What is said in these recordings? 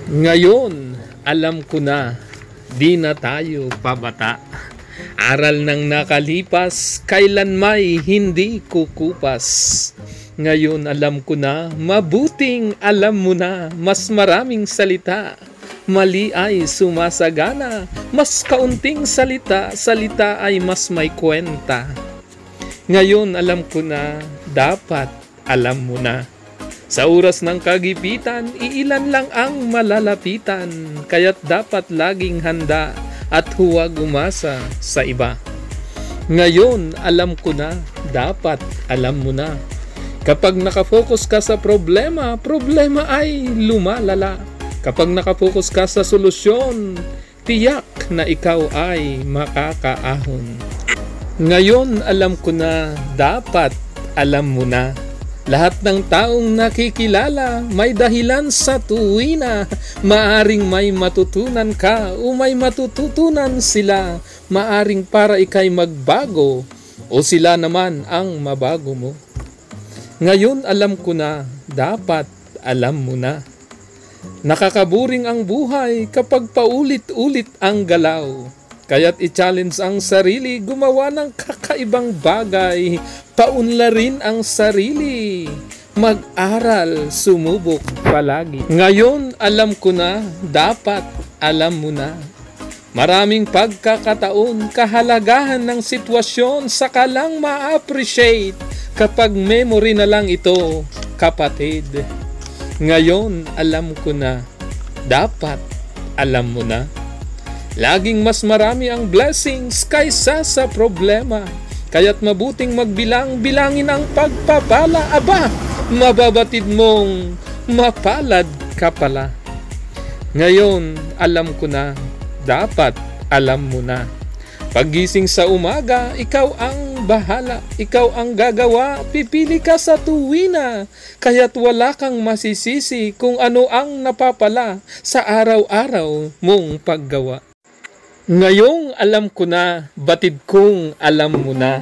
Ngayon, alam ko na, di na tayo pabata. Aral ng nakalipas, kailan may hindi kukupas. Ngayon alam ko na, mabuting alam mo na, mas maraming salita. Mali ay sumasagana, mas kaunting salita, salita ay mas may kwenta. Ngayon alam ko na, dapat alam mo na. Sa oras ng kagipitan, iilan lang ang malalapitan, kaya't dapat laging handa at huwag umasa sa iba. Ngayon, alam ko na, dapat alam mo na. Kapag nakafocus ka sa problema, problema ay lumalala. Kapag nakafocus ka sa solusyon, tiyak na ikaw ay makakaahon. Ngayon, alam ko na, dapat alam mo na. Lahat ng taong nakikilala may dahilan sa tuwina. Maaring may matutunan ka o may matututunan sila. Maaring para ikay magbago o sila naman ang mabago mo. Ngayon alam ko na, dapat alam mo na. Nakakaburing ang buhay kapag paulit-ulit ang galaw. Kaya't i-challenge ang sarili, gumawa ng kakaibang bagay, paunlarin ang sarili, mag-aral, sumubok palagi. Ngayon, alam ko na, dapat alam mo na. Maraming pagkakataon, kahalagahan ng sitwasyon, saka lang ma-appreciate kapag memory na lang ito, kapatid. Ngayon, alam ko na, dapat alam mo na. Laging mas marami ang blessings kaysa sa problema. Kaya't mabuting magbilang, bilangin ang pagpapala. Aba, mababatid mong mapalad ka pala. Ngayon, alam ko na, dapat alam mo na. Paggising sa umaga, ikaw ang bahala. Ikaw ang gagawa, pipili ka sa tuwina. Kaya't wala kang masisisi kung ano ang napapala sa araw-araw mong paggawa. Ngayong alam ko na, batid kong alam mo na.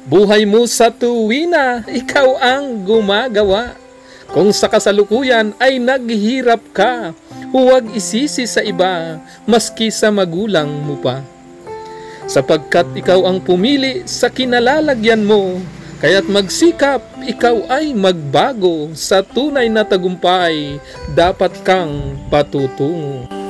Buhay mo sa tuwina, ikaw ang gumagawa. Kung sa kasalukuyan ay naghihirap ka, huwag isisi sa iba, maski sa magulang mo pa. Sapagkat ikaw ang pumili sa kinalalagyan mo, kaya't magsikap, ikaw ay magbago. Sa tunay na tagumpay, dapat kang patutungo.